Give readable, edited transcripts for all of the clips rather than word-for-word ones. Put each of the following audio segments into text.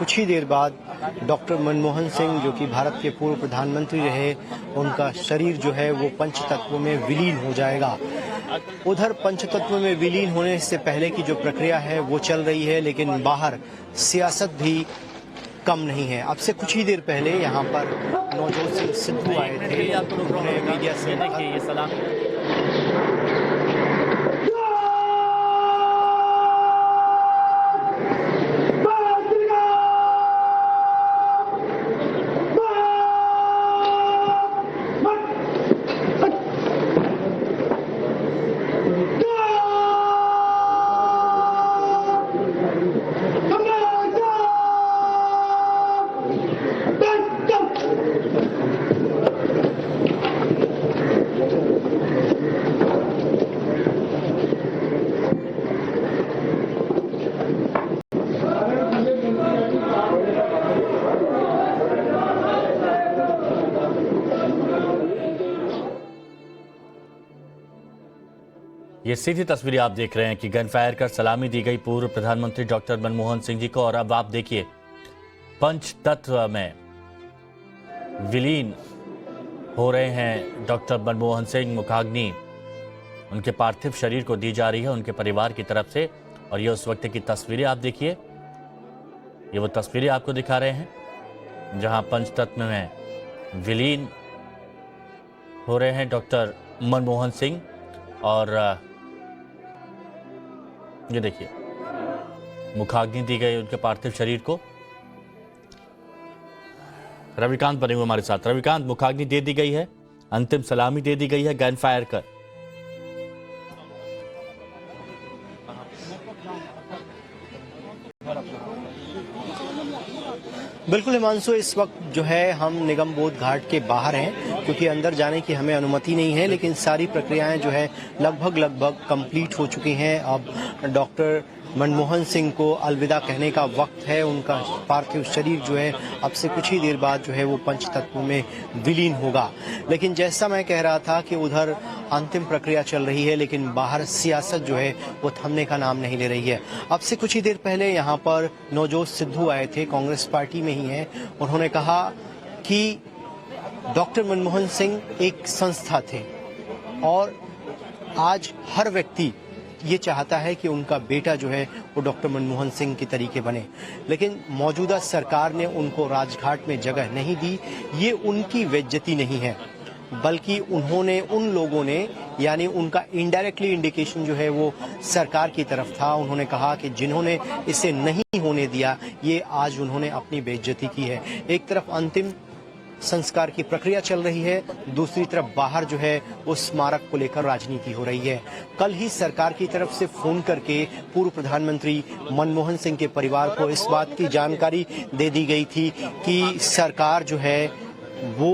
कुछ ही देर बाद डॉक्टर मनमोहन सिंह, जो कि भारत के पूर्व प्रधानमंत्री रहे, उनका शरीर जो है वो पंचतत्व में विलीन हो जाएगा। उधर पंचतत्व में विलीन होने से पहले की जो प्रक्रिया है वो चल रही है, लेकिन बाहर सियासत भी कम नहीं है। अब से कुछ ही देर पहले यहाँ पर नवजोत सिंह सिद्धू आए थे, उन्होंने मीडिया से देखिए ये सलाम ये सीधी तस्वीरें आप देख रहे हैं कि गन फायर कर सलामी दी गई पूर्व प्रधानमंत्री डॉक्टर मनमोहन सिंह जी को। और अब आप देखिए पंच तत्व में विलीन हो रहे हैं डॉक्टर मनमोहन सिंह। मुखाग्नि उनके पार्थिव शरीर को दी जा रही है उनके परिवार की तरफ से। और ये उस वक्त की तस्वीरें आप देखिए, ये वो तस्वीरें आपको दिखा रहे हैं जहां पंच तत्व में विलीन हो रहे हैं डॉक्टर मनमोहन सिंह। और ये देखिए मुखाग्नि दी गई उनके पार्थिव शरीर को। रविकांत बने हुए हमारे साथ। रविकांत, मुखाग्नि दे दी गई है, अंतिम सलामी दे दी गई है गन फायर कर। बिल्कुल हिमांशु, इस वक्त जो है हम निगम बोध घाट के बाहर हैं, क्योंकि अंदर जाने की हमें अनुमति नहीं है, लेकिन सारी प्रक्रियाएं जो है लगभग कंप्लीट हो चुकी हैं। अब डॉक्टर मनमोहन सिंह को अलविदा कहने का वक्त है। उनका पार्थिव शरीर जो है अब से कुछ ही देर बाद जो है वो पंचतत्व में विलीन होगा। लेकिन जैसा मैं कह रहा था कि उधर अंतिम प्रक्रिया चल रही है, लेकिन बाहर सियासत जो है वो थमने का नाम नहीं ले रही है। अब से कुछ ही देर पहले यहाँ पर नवजोत सिद्धू आए थे, कांग्रेस पार्टी में ही हैं। उन्होंने कहा कि डॉक्टर मनमोहन सिंह एक संस्था थे और आज हर व्यक्ति ये चाहता है कि उनका बेटा जो है वो डॉक्टर मनमोहन सिंह की तरीके बने, लेकिन मौजूदा सरकार ने उनको राजघाट में जगह नहीं दी। ये उनकी बेइज्जती नहीं है, बल्कि उन लोगों ने, यानी उनका इनडायरेक्टली इंडिकेशन जो है वो सरकार की तरफ था। उन्होंने कहा कि जिन्होंने इसे नहीं होने दिया, ये आज उन्होंने अपनी बेइज्जती की है। एक तरफ अंतिम संस्कार की प्रक्रिया चल रही है, दूसरी तरफ बाहर जो है वो स्मारक को लेकर राजनीति हो रही है। कल ही सरकार की तरफ से फोन करके पूर्व प्रधानमंत्री मनमोहन सिंह के परिवार को इस बात की जानकारी दे दी गई थी कि सरकार जो है वो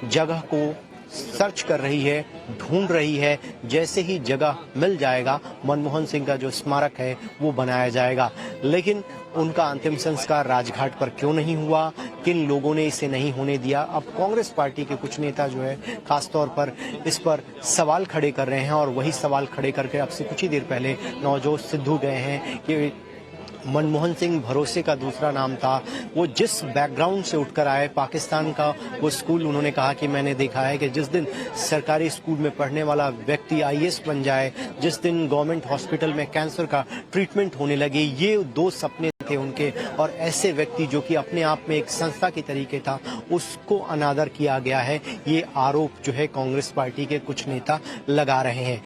जगह को सर्च कर रही है, ढूंढ रही है। जैसे ही जगह मिल जाएगा, मनमोहन सिंह का जो स्मारक है वो बनाया जाएगा। लेकिन उनका अंतिम संस्कार राजघाट पर क्यों नहीं हुआ, किन लोगों ने इसे नहीं होने दिया, अब कांग्रेस पार्टी के कुछ नेता जो है खासतौर पर इस पर सवाल खड़े कर रहे हैं। और वही सवाल खड़े करके अब से कुछ ही देर पहले नवजोत सिद्धू गए हैं कि मनमोहन सिंह भरोसे का दूसरा नाम था। वो जिस बैकग्राउंड से उठकर आए, पाकिस्तान का वो स्कूल, उन्होंने कहा कि मैंने देखा है कि जिस दिन सरकारी स्कूल में पढ़ने वाला व्यक्ति आईएएस बन जाए, जिस दिन गवर्नमेंट हॉस्पिटल में कैंसर का ट्रीटमेंट होने लगे, ये दो सपने थे उनके। और ऐसे व्यक्ति जो कि अपने आप में एक संस्था की तरीके था, उसको अनादर किया गया है, ये आरोप जो है कांग्रेस पार्टी के कुछ नेता लगा रहे हैं।